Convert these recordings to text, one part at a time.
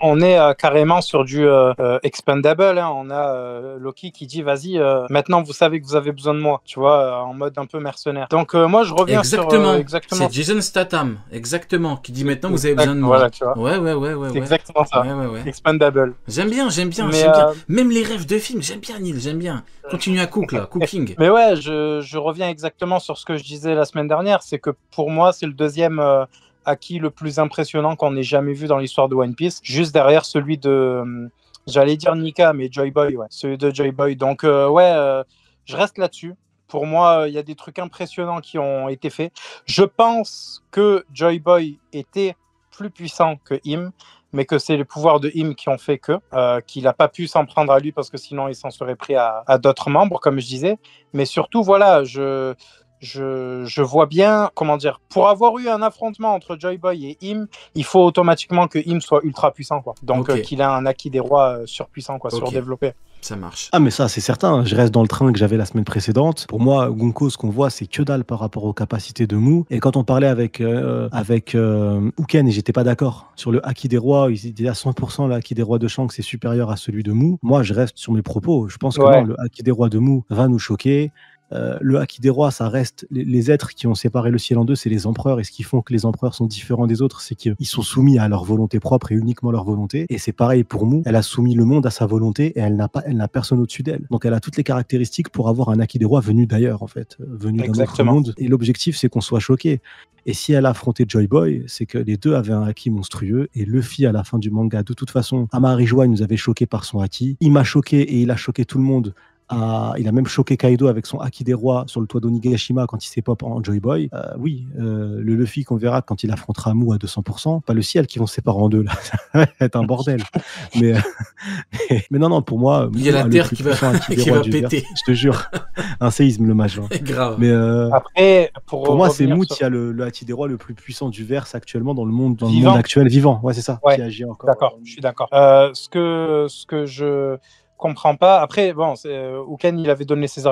On est carrément sur du expendable. Hein. On a Loki qui dit vas-y, maintenant vous savez que vous avez besoin de moi, tu vois, en mode un peu mercenaire. Donc moi je reviens exactement. sur exactement. C'est Jason Statham, exactement, qui dit maintenant vous avez besoin de moi. Voilà, tu vois. Ouais. C'est exactement ça. Ouais. Expendable. J'aime bien. Mais, Même les rêves de films, j'aime bien Neil, j'aime bien. Continue à cook là, cooking. Mais ouais, je reviens exactement sur ce que je disais la semaine dernière, c'est que pour moi c'est le deuxième acquis le plus impressionnant qu'on ait jamais vu dans l'histoire de One Piece, juste derrière celui de, j'allais dire Nika, mais Joy Boy, ouais, celui de Joy Boy. Donc je reste là-dessus. Pour moi, il y a des trucs impressionnants qui ont été faits. Je pense que Joy Boy était plus puissant que Im, mais que c'est les pouvoirs de Im qui ont fait qu'il n'a pas pu s'en prendre à lui parce que sinon il s'en serait pris à d'autres membres, comme je disais. Mais surtout, voilà, je vois bien, comment dire, pour avoir eu un affrontement entre Joy Boy et Im, il faut automatiquement que Im soit ultra puissant, quoi. Donc qu'il a un acquis des rois surpuissant, quoi, surdéveloppé. Ça marche. Ah mais ça c'est certain, je reste dans le train que j'avais la semaine précédente. Pour moi, Gonko, ce qu'on voit, c'est que dalle par rapport aux capacités de Mou. Et quand on parlait avec Uken, et j'étais pas d'accord sur le Haki des rois, il était à 100% le Haki des rois de Shanks est supérieur à celui de Mou. Moi je reste sur mes propos, je pense que non, le Haki des rois de Mou va nous choquer. Le Haki des rois, ça reste les êtres qui ont séparé le ciel en deux, c'est les empereurs, et ce qui font que les empereurs sont différents des autres, c'est qu'ils sont soumis à leur volonté propre et uniquement leur volonté, et c'est pareil pour Mou, elle a soumis le monde à sa volonté et elle n'a personne au-dessus d'elle, donc elle a toutes les caractéristiques pour avoir un Haki des rois venu d'ailleurs en fait, venu d'un autre monde, et l'objectif c'est qu'on soit choqué. Et si elle a affronté Joy Boy, c'est que les deux avaient un haki monstrueux, et Luffy à la fin du manga, de toute façon, Amari Joie nous avait choqué par son haki, il m'a choqué et il a choqué tout le monde. Il a même choqué Kaido avec son Haki des rois sur le toit d'Onigashima quand il s'est pop en Joy Boy. Le Luffy qu'on verra quand il affrontera Mou à 200%, pas le ciel qui vont se séparer en deux là, ça va être un bordel. mais non, pour moi, il y a la terre qui va péter. Je te jure, un séisme le match. Grave. Mais après, pour moi, c'est Mou qui a le Haki des rois le plus puissant du verse actuellement dans le monde actuel vivant. Ouais, c'est ça. Ouais. Qui agit encore. D'accord, je suis d'accord. Ce que je comprends pas. Après, bon, Uken, il avait donné ses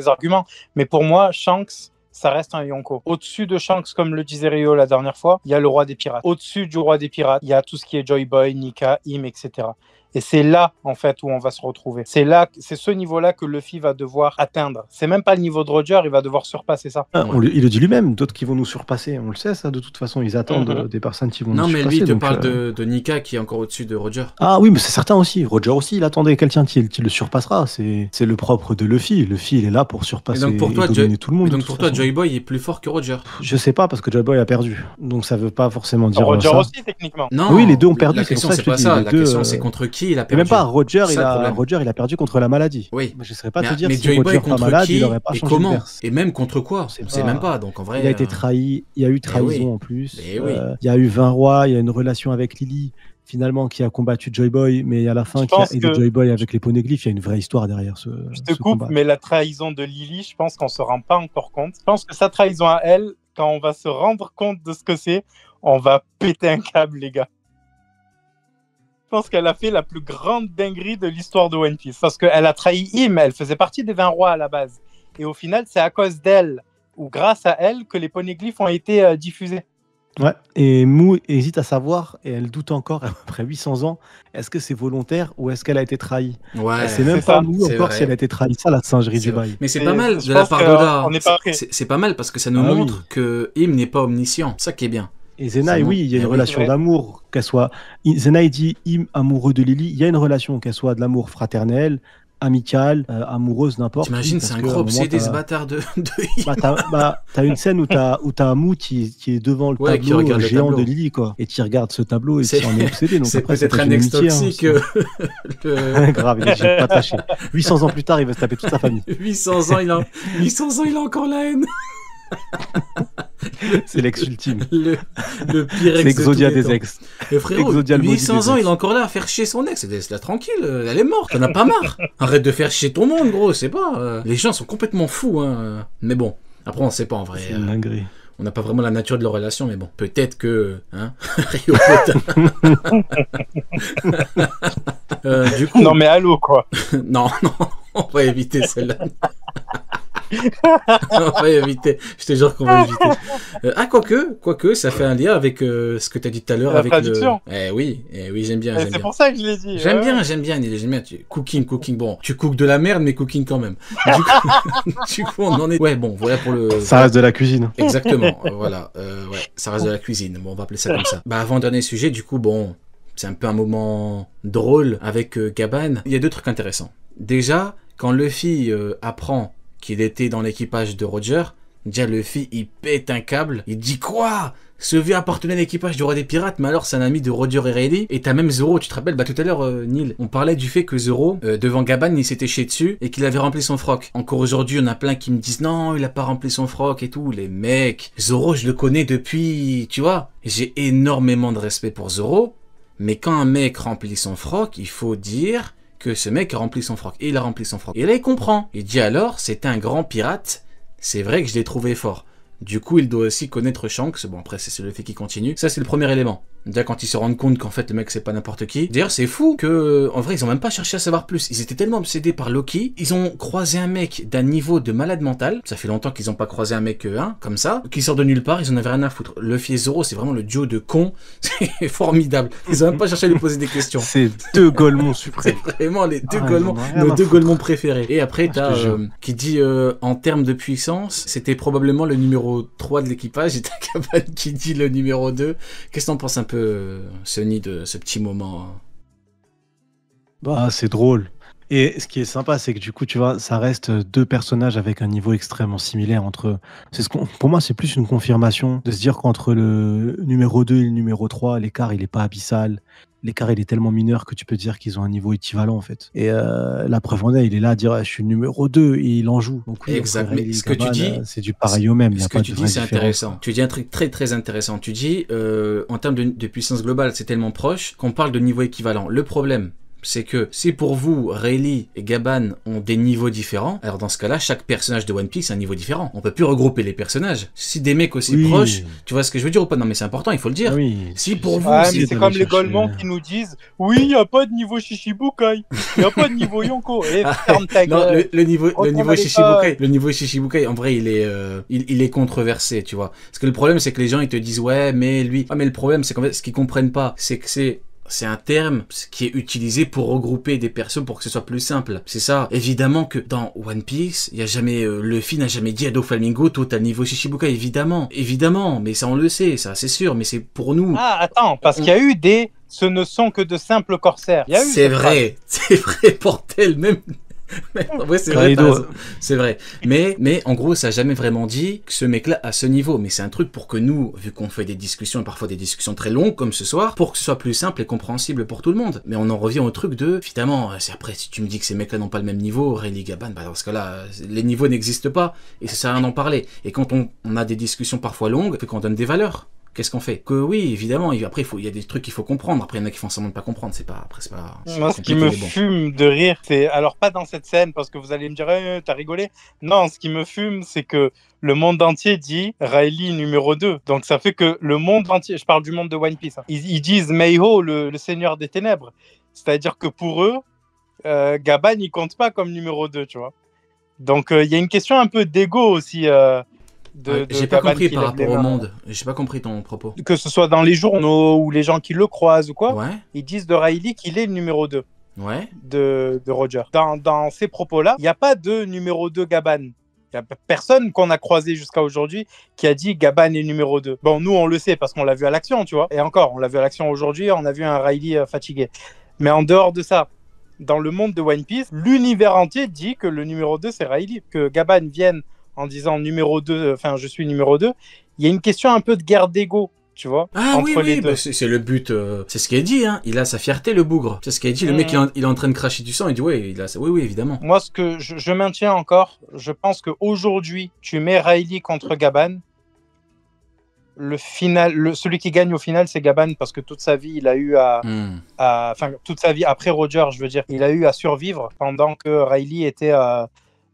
arguments, mais pour moi, Shanks, ça reste un Yonko. Au-dessus de Shanks, comme le disait Rio la dernière fois, il y a le roi des pirates. Au-dessus du roi des pirates, il y a tout ce qui est Joy Boy, Nika, Im, etc. Et c'est là, en fait, où on va se retrouver. C'est ce niveau-là que Luffy va devoir atteindre. C'est même pas le niveau de Roger, il va devoir surpasser ça. Il le dit lui-même, d'autres qui vont nous surpasser. On le sait, ça, de toute façon, ils attendent des personnes qui vont nous surpasser. Non, mais lui, il te parle de Nika qui est encore au-dessus de Roger. Ah oui, mais c'est certain aussi. Roger aussi, il attendait quelqu'un qui le surpassera. C'est le propre de Luffy. Luffy, il est là pour surpasser et dominer tout le monde. Et donc pour toi, Joy Boy est plus fort que Roger? Je sais pas, parce que Joy Boy a perdu. Donc ça veut pas forcément dire Roger ça. aussi, techniquement. Non, oui, les deux ont perdu. La question, c'est pas ça. La question, c'est contre qui il a perdu. Même pas Roger, il a perdu contre la maladie. Oui. Je ne saurais pas te dire si Joy Roger Boy contre malade, qui il aurait pas et changé comment de verse. et même contre quoi? On sait même pas. Donc en vrai, il a été trahi. Il y a eu trahison en plus. Oui. Il y a eu 20 rois. Il y a une relation avec Lily finalement qui a combattu Joy Boy, mais à la fin qui a aidé Joy Boy avec les poneglyphes. Il y a une vraie histoire derrière ce. Je te coupe, mais la trahison de Lily, je pense qu'on se rend pas encore compte. Je pense que sa trahison à elle, quand on va se rendre compte de ce que c'est, on va péter un câble, les gars. Je pense qu'elle a fait la plus grande dinguerie de l'histoire de One Piece. Parce qu'elle a trahi Im, elle faisait partie des 20 rois à la base. Et au final, c'est à cause d'elle, ou grâce à elle, que les poneglyphes ont été diffusés. Ouais, et Mou hésite à savoir, et elle doute encore, après 800 ans, est-ce que c'est volontaire ou est-ce qu'elle a été trahie? Ouais, c'est même pas Mou encore si elle a été trahie. Ça, la singerie du bail. Mais c'est pas mal de la part d'Oda. C'est pas mal parce que ça nous montre que Im n'est pas omniscient. Ça qui est bien. Et Zenaï, oui, il y a une relation d'amour, qu'elle soit... Zenaï dit Im amoureux de Lily, il y a une relation, qu'elle soit de l'amour fraternel, amical, amoureuse, n'importe. T'imagines, c'est un gros obsédé, ce bâtard de Im. T'as une scène où t'as Mou qui est devant le tableau géant de Lily, quoi. Et qui regarde ce tableau et qui en est obsédé. C'est peut-être un ex toxique. Grave, il est pas taché. 800 ans plus tard, il va se taper toute sa famille. 800 ans, il a encore la haine. C'est l'ex ultime. Le pire ex. C'est Exodia des ex. Et frérot, 800 ans, il est encore là à faire chier son ex. Laisse-la tranquille, elle est morte, t'en as pas marre. Arrête de faire chier ton monde, gros, c'est pas. Les gens sont complètement fous, hein. Mais bon, après, on sait pas en vrai. C'est une dinguerie. On n'a pas vraiment la nature de leur relation, mais bon, peut-être que. Hein, Rio du coup. Non, mais allô, quoi. Non, on va éviter celle-là. On va éviter. Je te jure qu'on va éviter. Quoique, ça fait un lien avec ce que tu as dit tout à l'heure. La avec traduction. Oui, j'aime bien. C'est pour ça que je l'ai dit. J'aime bien. Cooking. Bon, tu cookes de la merde, mais cooking quand même. Du coup, on en est. Ouais, bon, voilà pour le. Ça reste de la cuisine. Exactement. Voilà. Ouais, ça reste de la cuisine. Bon, on va appeler ça comme ça. Bah, avant-dernier sujet, du coup, bon, c'est un peu un moment drôle avec Gaban. Il y a deux trucs intéressants. Déjà, quand Luffy apprend qu'il était dans l'équipage de Roger, déjà Luffy il pète un câble, il dit quoi? Ce vieux appartenait à l'équipage du roi des pirates, mais alors c'est un ami de Roger et Rayleigh, et t'as même Zoro, tu te rappelles, tout à l'heure Neil, on parlait du fait que Zoro, devant Gaban, il s'était chié dessus, et qu'il avait rempli son froc. Encore aujourd'hui, on a plein qui me disent non, il a pas rempli son froc et tout, les mecs, Zoro je le connais depuis, tu vois, j'ai énormément de respect pour Zoro, mais quand un mec remplit son froc, il faut dire que ce mec a rempli son froc. Et il a rempli son froc. Et là, il comprend. Il dit alors, c'était un grand pirate. C'est vrai que je l'ai trouvé fort. Du coup, il doit aussi connaître Shanks. Bon, après, c'est le fait qu'il continue. Ça, c'est le premier élément. Déjà, quand ils se rendent compte qu'en fait, le mec, c'est pas n'importe qui. D'ailleurs, c'est fou que, en vrai, ils ont même pas cherché à savoir plus. Ils étaient tellement obsédés par Loki. Ils ont croisé un mec d'un niveau de malade mental. Ça fait longtemps qu'ils ont pas croisé un mec, comme ça. Qui sort de nulle part. Ils en avaient rien à foutre. Luffy et Zoro, c'est vraiment le duo de cons. C'est formidable. Ils ont même pas cherché à lui poser des questions. C'est deux Golemons suprêmes. C'est vraiment les deux Golemons, nos deux Golemons préférés. Et après, t'as, qui dit, en termes de puissance, c'était probablement le numéro 3 de l'équipage. Et t'as Gaban qui dit le numéro 2. Qu'est-ce que t'en penses un peu, Sonny, de ce petit moment? Bah, c'est drôle. Et ce qui est sympa, c'est que du coup, tu vois, ça reste deux personnages avec un niveau extrêmement similaire entre eux. Pour moi, c'est plus une confirmation de se dire qu'entre le numéro 2 et le numéro 3, l'écart, il est pas abyssal. L'écart, il est tellement mineur que tu peux dire qu'ils ont un niveau équivalent, en fait. Et la preuve en est, il est là à dire, je suis le numéro 2 et il en joue. Donc, oui, exact. Mais ce que tu dis, c'est du pareil au même. Ce que tu dis, c'est intéressant. Tu dis un truc très très intéressant. Tu dis, en termes de puissance globale, c'est tellement proche qu'on parle de niveau équivalent. Le problème, c'est que si pour vous, Rayleigh et Gaban ont des niveaux différents, alors dans ce cas-là, chaque personnage de One Piece a un niveau différent. On peut plus regrouper les personnages. Si des mecs aussi proches, tu vois ce que je veux dire ou pas? Non mais c'est important, il faut le dire. Oui. Si pour vous... mais c'est comme les Golemons qui nous disent « Oui, il n'y a pas de niveau Shishibukai, il n'y a pas de niveau Yonko. » Et ferme ta gueule. Le niveau Shishibukai, en vrai, il est controversé, tu vois. Parce que le problème, c'est que les gens, ils te disent « Ouais, mais lui... » Ah, mais le problème, c'est qu'en fait, ce qu'ils comprennent pas, c'est que c'est un terme qui est utilisé pour regrouper des persos pour que ce soit plus simple. C'est ça. Évidemment que dans One Piece, il y a jamais, Luffy n'a jamais dit à Doflamingo, toi t'as le niveau Shishibukai, évidemment. Évidemment, mais ça on le sait, ça c'est sûr, mais c'est pour nous. Ah, attends, parce qu'il y a eu ce ne sont que de simples corsaires. C'est vrai, portel, même... Ouais, c'est vrai, c'est vrai. Mais en gros, ça n'a jamais vraiment dit que ce mec-là a ce niveau. Mais c'est un truc pour que nous, vu qu'on fait des discussions, et parfois des discussions très longues comme ce soir, pour que ce soit plus simple et compréhensible pour tout le monde. Mais on en revient au truc de, évidemment, c'est après, si tu me dis que ces mecs-là n'ont pas le même niveau, Rayleigh, Gaban, bah dans ce cas-là, les niveaux n'existent pas et ça sert à rien d'en parler. Et quand on a des discussions parfois longues, c'est qu'on donne des valeurs. Qu'est-ce qu'on fait? Que oui, évidemment, après, il y a des trucs qu'il faut comprendre. Après, il y en a qui font semblant de pas comprendre. C'est pas. Moi, ce qui me fume de rire, c'est. Alors, pas dans cette scène, parce que vous allez me dire, t'as rigolé. Non, ce qui me fume, c'est que le monde entier dit Rayleigh numéro 2. Donc, ça fait que le monde entier, je parle du monde de One Piece, hein, ils disent Meiho, le seigneur des ténèbres. C'est-à-dire que pour eux, Gaban, il compte pas comme numéro 2, tu vois. Donc, il y a une question un peu d'ego aussi. J'ai pas compris par rapport au monde. J'ai pas compris ton propos. Que ce soit dans les journaux ou les gens qui le croisent ou quoi, ouais. Ils disent de Rayleigh qu'il est le numéro 2 ouais. de Roger. Dans ces propos-là, il n'y a pas de numéro 2 Gaban. Il n'y a personne qu'on a croisé jusqu'à aujourd'hui qui a dit Gaban est numéro 2. Bon, nous, on le sait parce qu'on l'a vu à l'action, tu vois. Et encore, on l'a vu à l'action aujourd'hui, on a vu un Rayleigh fatigué. Mais en dehors de ça, dans le monde de One Piece, l'univers entier dit que le numéro 2, c'est Rayleigh. Que Gaban vienne en disant numéro 2, enfin je suis numéro 2, il y a une question un peu de guerre d'ego, tu vois. Ah entre les deux. Bah c'est le but, c'est ce qu'il a dit, hein. Il a sa fierté, le bougre. C'est ce qu'il a dit, le mec il est en train de cracher du sang, il dit ouais, oui, évidemment. Moi, ce que je maintiens encore, je pense qu'aujourd'hui, tu mets Rayleigh contre Gaban, celui qui gagne au final, c'est Gaban, parce que toute sa vie, il a eu enfin toute sa vie, après Roger, je veux dire, il a eu à survivre pendant que Rayleigh était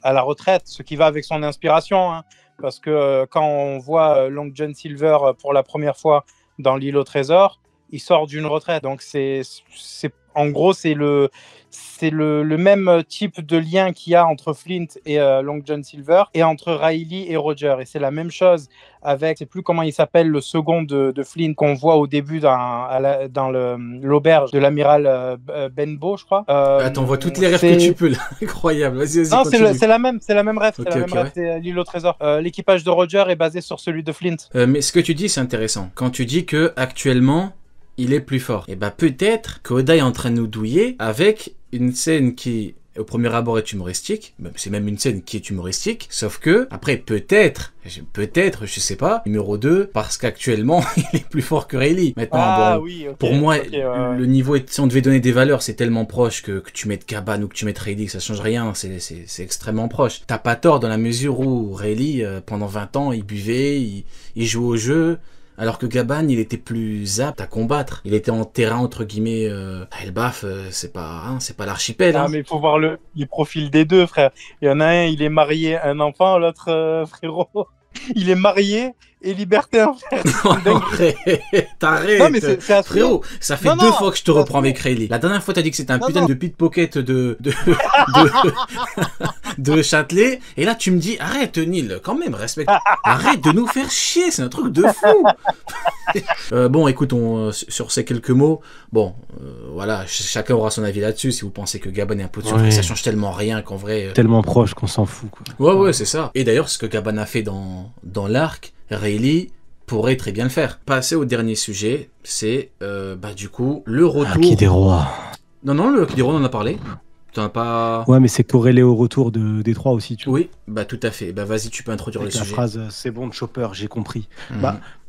à la retraite, ce qui va avec son inspiration, hein, parce que quand on voit Long John Silver pour la première fois dans l'île au trésor, il sort d'une retraite. Donc En gros, c'est le même type de lien qu'il y a entre Flint et Long John Silver et entre Riley et Roger. Et c'est la même chose avec, je sais plus comment il s'appelle, le second de Flint qu'on voit au début dans l'auberge de l'amiral Benbow, je crois. Attends, on voit toutes les rêves que tu peux là. Incroyable. Vas-y, non, continue. c'est la même rêve. Ok, c'est la même rêve. ouais. C'est l'île au trésor. L'équipage de Roger est basé sur celui de Flint. Mais ce que tu dis, c'est intéressant. Quand tu dis que actuellement, il est plus fort. Et bah peut-être qu'Oda est en train de nous douiller avec une scène qui, au premier abord, est humoristique. C'est même une scène qui est humoristique. Sauf que, après, peut-être, je sais pas, numéro 2, parce qu'actuellement, il est plus fort que Rayleigh. Maintenant, oui, okay, pour moi, le niveau, si on devait donner des valeurs, c'est tellement proche que tu mettes Gaban ou que tu mettes Rayleigh, ça change rien. C'est extrêmement proche. T'as pas tort dans la mesure où Rayleigh, pendant 20 ans, il buvait, il jouait au jeu. Alors que Gaban, il était plus apte à combattre. Il était en terrain, entre guillemets, Elbaf, c'est pas l'archipel. Ah, mais il faut voir les profils des deux, frère. Il y en a un, il est marié, un enfant, l'autre, frérot, il est marié et libertin, frère. T'arrêtes. Non, mais c'est frérot, ça fait deux fois que je te reprends avec Rayleigh. La dernière fois, t'as dit que c'était un putain de pickpocket de Châtelet. Et là, tu me dis, arrête, Neil, quand même, respecte. Arrête de nous faire chier, c'est un truc de fou. Bon, écoute, sur ces quelques mots, voilà, chacun aura son avis là-dessus. Si vous pensez que Gaban est un peu de surprise, ça change tellement rien qu'en vrai. Tellement proche qu'on s'en fout, quoi. Ouais, c'est ça. Et d'ailleurs, ce que Gaban a fait dans l'arc, Rayleigh pourrait très bien le faire. Passer au dernier sujet, c'est du coup le retour. Haki des rois. Non, le Haki des rois, on en a parlé. T'en as pas. Ouais, mais c'est corrélé au retour de Détroit aussi, tu vois. Oui, tout à fait. Vas-y, tu peux introduire avec le la sujet. phrase c'est bon, Chopper, j'ai compris.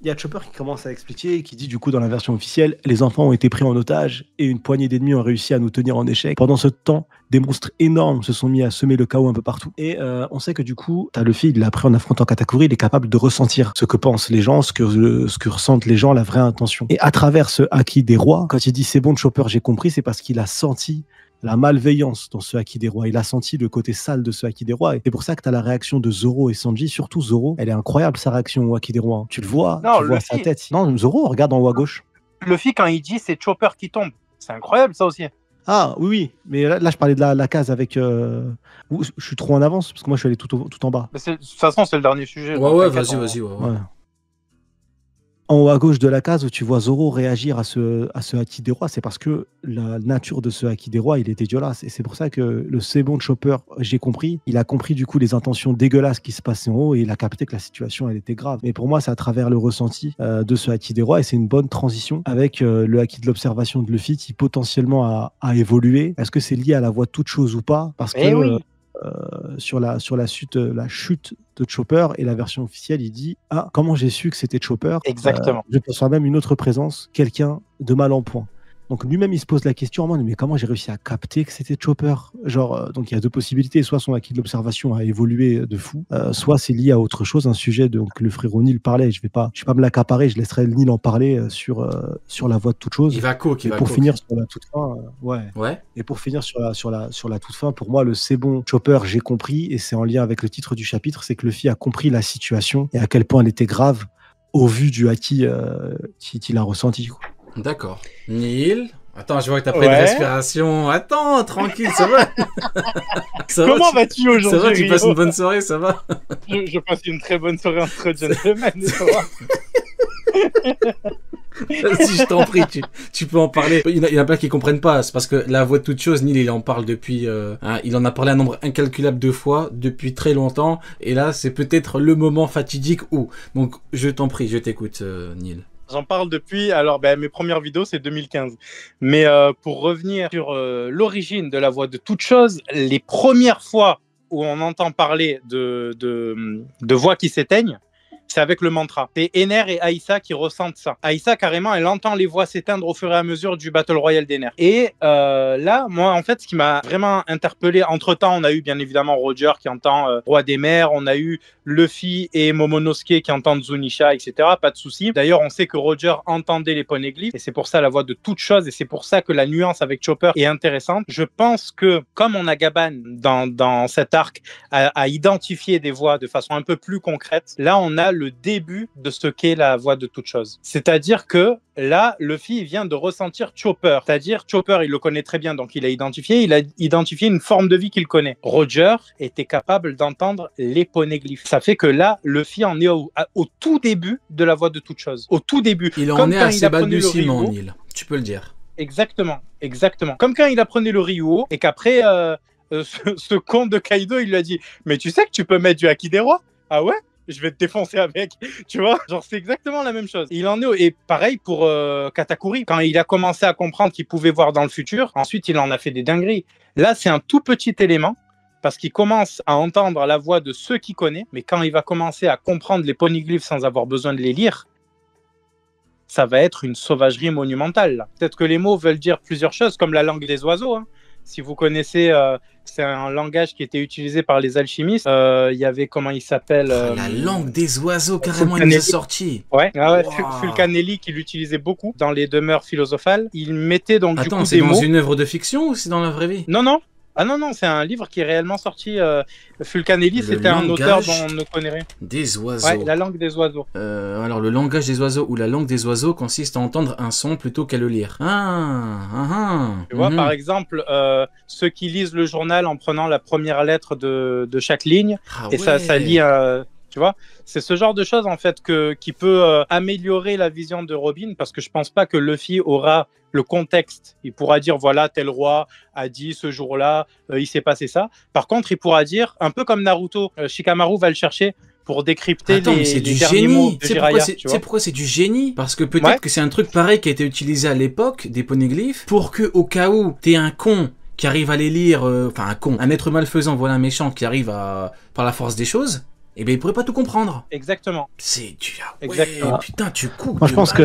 Il y a Chopper qui commence à expliquer et qui dit du coup dans la version officielle, les enfants ont été pris en otage et une poignée d'ennemis ont réussi à nous tenir en échec. Pendant ce temps, des monstres énormes se sont mis à semer le chaos un peu partout. Et on sait que du coup, Luffy, il l'a appris en affrontant Katakuri, il est capable de ressentir ce que pensent les gens, ce que ressentent les gens, la vraie intention. Et à travers ce Haki des rois, quand il dit c'est bon Chopper, j'ai compris, c'est parce qu'il a senti la malveillance dans ce Haki des rois. Il a senti le côté sale de ce Haki des rois. Et c'est pour ça que tu as la réaction de Zoro et Sanji. Surtout Zoro, elle est incroyable, sa réaction au Haki des rois. Tu le vois, tu vois sa tête. Non, Zoro, regarde en haut à gauche. Luffy, quand il dit c'est Chopper qui tombe, c'est incroyable ça aussi. Ah oui. Mais là je parlais de la case avec... Je suis trop en avance, parce que moi je suis allé tout en bas. De toute façon, c'est le dernier sujet. Ouais, vas-y. Ouais. En haut à gauche de la case où tu vois Zoro réagir à ce Haki des rois, c'est parce que la nature de ce Haki des rois, il est dégueulasse. Et c'est pour ça que le c'est bon de Chopper, j'ai compris, il a compris du coup les intentions dégueulasses qui se passaient en haut et il a capté que la situation, elle était grave. Mais pour moi, c'est à travers le ressenti de ce Haki des rois et c'est une bonne transition avec le Haki de l'observation de Luffy qui potentiellement a évolué. Est-ce que c'est lié à la voie de toute chose ou pas? Parce que oui. sur la chute de Chopper et la version officielle, il dit comment j'ai su que c'était Chopper? Exactement. Je perçois même une autre présence, quelqu'un de mal en point. Donc lui-même, il se pose la question en mode, mais comment j'ai réussi à capter que c'était Chopper? Donc il y a deux possibilités, soit son acquis de l'observation a évolué de fou, soit c'est lié à autre chose, un sujet donc le frérot Neil parlait, je vais pas me l'accaparer, je laisserai Neil en parler sur la voie de toute chose. Il va pour finir sur la toute fin, ouais. Et pour finir sur la toute fin, pour moi, le c'est bon Chopper, j'ai compris, et c'est en lien avec le titre du chapitre, c'est que Luffy a compris la situation et à quel point elle était grave au vu du acquis qu'il a ressenti, quoi. D'accord. Neil, attends, je vois que t'as pris une respiration. Attends, tranquille, ça va. Comment vas-tu aujourd'hui? Ça va, tu passes une bonne soirée, ça va? Je passe une très bonne soirée entre gentlemen. Si je t'en prie, tu peux en parler. Il y en a plein qui comprennent pas. C'est parce que la voix de toute chose, Neil, il en parle depuis. Il en a parlé un nombre incalculable de fois depuis très longtemps. Et là, c'est peut-être le moment fatidique où. Donc, je t'en prie, je t'écoute, Neil. J'en parle depuis, mes premières vidéos, c'est 2015. Mais pour revenir sur l'origine de la voix de toute chose, les premières fois où on entend parler de voix qui s'éteignent, c'est avec le mantra. C'est Ener et Aïssa qui ressentent ça. Aïssa, carrément, elle entend les voix s'éteindre au fur et à mesure du Battle Royale d'Ener. Et là, moi, en fait, ce qui m'a vraiment interpellé, entre-temps, on a eu bien évidemment Roger qui entend Roi des Mers, on a eu Luffy et Momonosuke qui entendent Zunisha, etc. Pas de souci. D'ailleurs, on sait que Roger entendait les poneglyphes, et c'est pour ça la voix de toute chose, et c'est pour ça que la nuance avec Chopper est intéressante. Je pense que, comme on a Gaban dans cet arc à identifier des voix de façon un peu plus concrète, là, on a le début de ce qu'est la voix de toute chose. C'est-à-dire que là, Luffy vient de ressentir Chopper. C'est-à-dire, Chopper, il le connaît très bien, donc il a identifié une forme de vie qu'il connaît. Roger était capable d'entendre les poneglyphes. Ça fait que là, Luffy en est au tout début de la voie de toute chose. Au tout début. Il en est à ses balbutiements, Neil. Tu peux le dire. Exactement. Comme quand il apprenait le Ryuo et qu'après, ce con de Kaido, il lui a dit « Mais tu sais que tu peux mettre du Haki des rois ? Ah ouais ? Je vais te défoncer avec. » Tu vois, genre c'est exactement la même chose. Il en est et pareil pour Katakuri. Quand il a commencé à comprendre qu'il pouvait voir dans le futur, ensuite il en a fait des dingueries. Là, c'est un tout petit élément parce qu'il commence à entendre la voix de ceux qu'il connaît, mais quand il va commencer à comprendre les poneglyphes sans avoir besoin de les lire, ça va être une sauvagerie monumentale. Peut-être que les mots veulent dire plusieurs choses, comme la langue des oiseaux. Hein. Si vous connaissez, c'est un langage qui était utilisé par les alchimistes. Il y avait, comment il s'appelle la langue des oiseaux, carrément, il nous a sorti. Ouais, Fulcanelli, qui l'utilisait beaucoup dans les demeures philosophales. Il mettait donc du coup des mots... Attends, c'est dans une œuvre de fiction ou c'est dans la vraie vie? Non. Ah non, c'est un livre qui est réellement sorti. Fulcanelli, c'était un auteur dont on ne connaît rien. Des oiseaux. Ouais, la langue des oiseaux. Alors, le langage des oiseaux ou la langue des oiseaux consiste à entendre un son plutôt qu'à le lire. Tu vois, par exemple, ceux qui lisent le journal en prenant la première lettre de chaque ligne, et ça lit... tu vois, c'est ce genre de choses en fait qui peut améliorer la vision de Robin, parce que je pense pas que Luffy aura le contexte. Il pourra dire voilà, tel roi a dit ce jour-là, il s'est passé ça. Par contre, il pourra dire, un peu comme Naruto, Shikamaru va le chercher pour décrypter les derniers mots de Jiraiya. Tu sais pourquoi c'est du génie? Parce que peut-être que c'est un truc pareil qui a été utilisé à l'époque des poneglyphes pour que, au cas où t'es un con qui arrive à les lire, un être malfaisant, voilà, un méchant qui arrive par la force des choses, eh bien, il pourrait pas tout comprendre. Exactement. C'est du... Exactement. Putain, tu coupes. Moi, je pense que